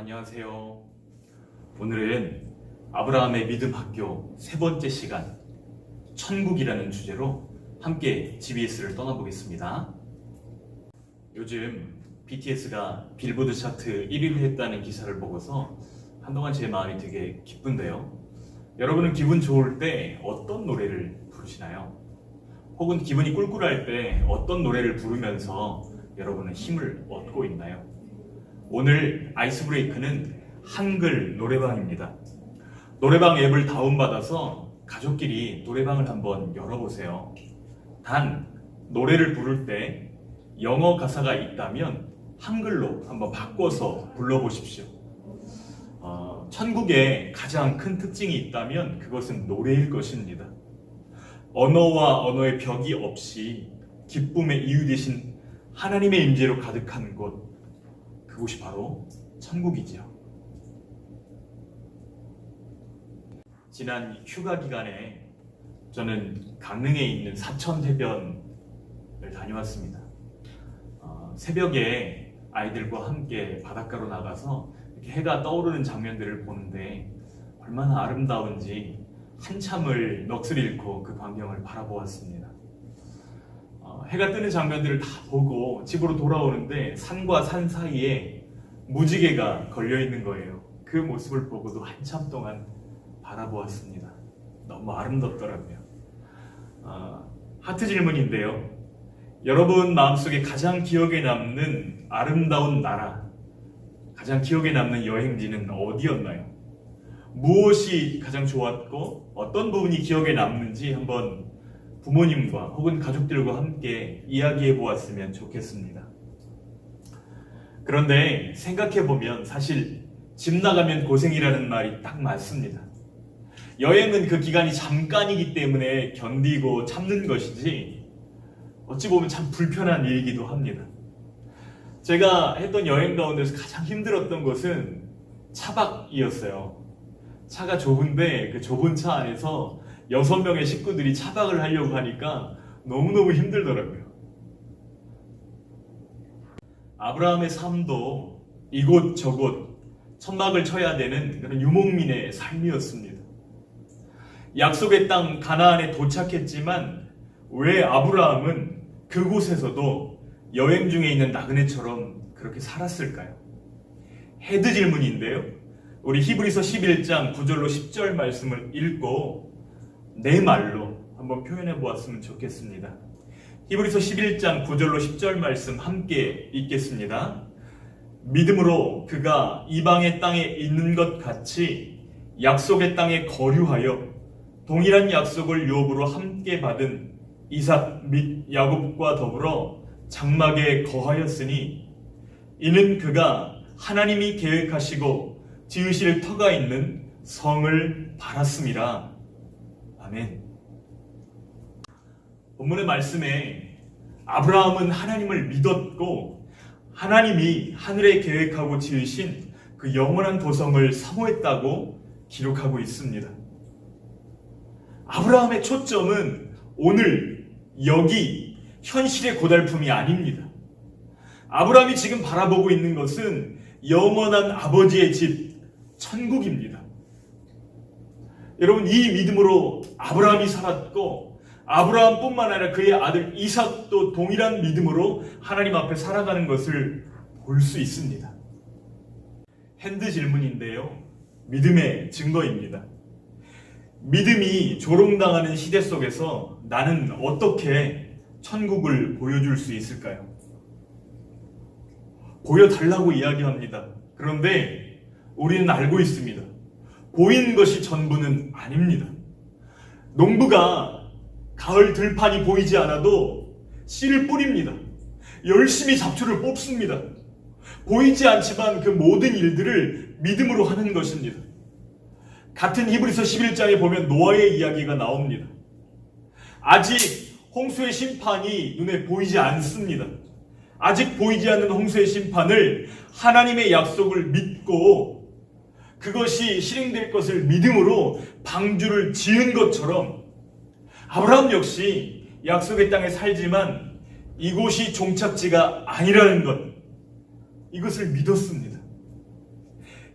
안녕하세요. 오늘은 아브라함의 믿음 학교 세 번째 시간, 천국이라는 주제로 함께 GBS를 떠나보겠습니다. 요즘 BTS가 빌보드 차트 1위를 했다는 기사를 보고서 한동안 제 마음이 되게 기쁜데요. 여러분은 기분 좋을 때 어떤 노래를 부르시나요? 혹은 기분이 꿀꿀할 때 어떤 노래를 부르면서 여러분은 힘을 얻고 있나요? 오늘 아이스 브레이크는 한글 노래방입니다. 노래방 앱을 다운받아서 가족끼리 노래방을 한번 열어보세요. 단, 노래를 부를 때 영어 가사가 있다면 한글로 한번 바꿔서 불러보십시오. 천국에 가장 큰 특징이 있다면 그것은 노래일 것입니다. 언어와 언어의 벽이 없이 기쁨의 이유 되신 하나님의 임재로 가득한 곳, 그곳이 바로 천국이지요. 지난 휴가 기간에 저는 강릉에 있는 사천해변을 다녀왔습니다. 새벽에 아이들과 함께 바닷가로 나가서 이렇게 해가 떠오르는 장면들을 보는데 얼마나 아름다운지 한참을 넋을 잃고 그 광경을 바라보았습니다. 해가 뜨는 장면들을 다 보고 집으로 돌아오는데 산과 산 사이에 무지개가 걸려있는 거예요. 그 모습을 보고도 한참 동안 바라보았습니다. 너무 아름답더라고요. 하트 질문인데요. 여러분 마음속에 가장 기억에 남는 아름다운 나라, 가장 기억에 남는 여행지는 어디였나요? 무엇이 가장 좋았고 어떤 부분이 기억에 남는지 한번 부모님과 혹은 가족들과 함께 이야기해 보았으면 좋겠습니다. 그런데 생각해 보면 사실 집 나가면 고생이라는 말이 딱 맞습니다. 여행은 그 기간이 잠깐이기 때문에 견디고 참는 것이지 어찌 보면 참 불편한 일이기도 합니다. 제가 했던 여행 가운데서 가장 힘들었던 것은 차박이었어요. 차가 좁은데 그 좁은 차 안에서 6명의 식구들이 차박을 하려고 하니까 너무너무 힘들더라고요. 아브라함의 삶도 이곳 저곳 천막을 쳐야 되는 그런 유목민의 삶이었습니다. 약속의 땅 가나안에 도착했지만 왜 아브라함은 그곳에서도 여행 중에 있는 나그네처럼 그렇게 살았을까요? 헤드 질문인데요. 우리 히브리서 11장 9절로 10절 말씀을 읽고 내 말로 한번 표현해 보았으면 좋겠습니다. 히브리서 11장 9절로 10절 말씀 함께 읽겠습니다. 믿음으로 그가 이방의 땅에 있는 것 같이 약속의 땅에 거류하여 동일한 약속을 유업으로 함께 받은 이삭 및 야곱과 더불어 장막에 거하였으니 이는 그가 하나님이 계획하시고 지으실 터가 있는 성을 바랐음이라. 아멘. 본문의 말씀에 아브라함은 하나님을 믿었고 하나님이 하늘에 계획하고 지으신 그 영원한 도성을 사모했다고 기록하고 있습니다. 아브라함의 초점은 오늘 여기 현실의 고달픔이 아닙니다. 아브라함이 지금 바라보고 있는 것은 영원한 아버지의 집, 천국입니다. 여러분, 이 믿음으로 아브라함이 살았고 아브라함뿐만 아니라 그의 아들 이삭도 동일한 믿음으로 하나님 앞에 살아가는 것을 볼 수 있습니다. 핸드 질문인데요. 믿음의 증거입니다. 믿음이 조롱당하는 시대 속에서 나는 어떻게 천국을 보여줄 수 있을까요? 보여달라고 이야기합니다. 그런데 우리는 알고 있습니다. 보이는 것이 전부는 아닙니다. 농부가 가을 들판이 보이지 않아도 씨를 뿌립니다. 열심히 잡초를 뽑습니다. 보이지 않지만 그 모든 일들을 믿음으로 하는 것입니다. 같은 히브리서 11장에 보면 노아의 이야기가 나옵니다. 아직 홍수의 심판이 눈에 보이지 않습니다. 아직 보이지 않는 홍수의 심판을 하나님의 약속을 믿고 그것이 실행될 것을 믿음으로 방주를 지은 것처럼 아브라함 역시 약속의 땅에 살지만 이곳이 종착지가 아니라는 것, 이것을 믿었습니다.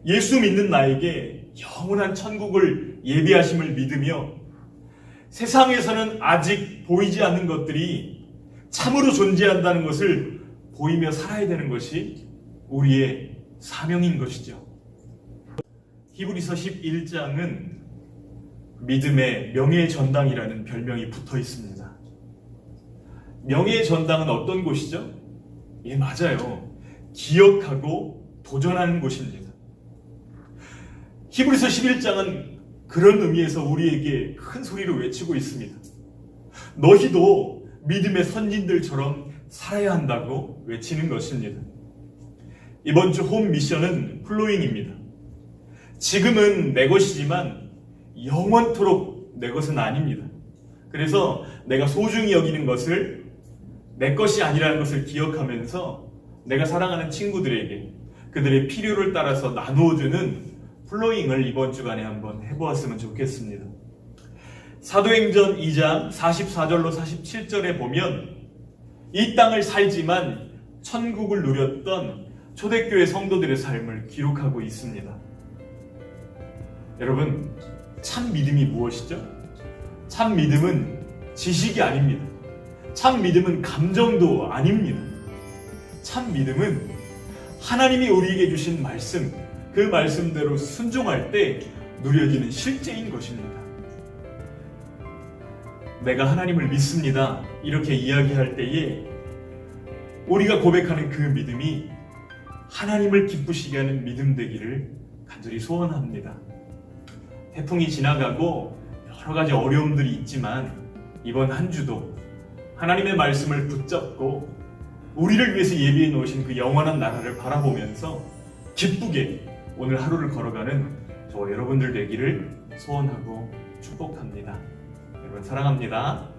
예수 믿는 나에게 영원한 천국을 예비하심을 믿으며 세상에서는 아직 보이지 않는 것들이 참으로 존재한다는 것을 보이며 살아야 되는 것이 우리의 사명인 것이죠. 히브리서 11장은 믿음의 명예의 전당이라는 별명이 붙어 있습니다. 명예의 전당은 어떤 곳이죠? 예, 맞아요. 기억하고 도전하는 곳입니다. 히브리서 11장은 그런 의미에서 우리에게 큰 소리로 외치고 있습니다. 너희도 믿음의 선진들처럼 살아야 한다고 외치는 것입니다. 이번 주 홈 미션은 플로잉입니다. 지금은 내 것이지만 영원토록 내 것은 아닙니다. 그래서 내가 소중히 여기는 것을 내 것이 아니라는 것을 기억하면서 내가 사랑하는 친구들에게 그들의 필요를 따라서 나누어주는 플로잉을 이번 주간에 한번 해보았으면 좋겠습니다. 사도행전 2장 44절로 47절에 보면 이 땅을 살지만 천국을 누렸던 초대교회 성도들의 삶을 기록하고 있습니다. 여러분, 참 믿음이 무엇이죠? 참 믿음은 지식이 아닙니다. 참 믿음은 감정도 아닙니다. 참 믿음은 하나님이 우리에게 주신 말씀, 그 말씀대로 순종할 때 누려지는 실제인 것입니다. 내가 하나님을 믿습니다. 이렇게 이야기할 때에 우리가 고백하는 그 믿음이 하나님을 기쁘시게 하는 믿음 되기를 간절히 소원합니다. 태풍이 지나가고 여러 가지 어려움들이 있지만 이번 한 주도 하나님의 말씀을 붙잡고 우리를 위해서 예비해 놓으신 그 영원한 나라를 바라보면서 기쁘게 오늘 하루를 걸어가는 저와 여러분들 되기를 소원하고 축복합니다. 여러분 사랑합니다.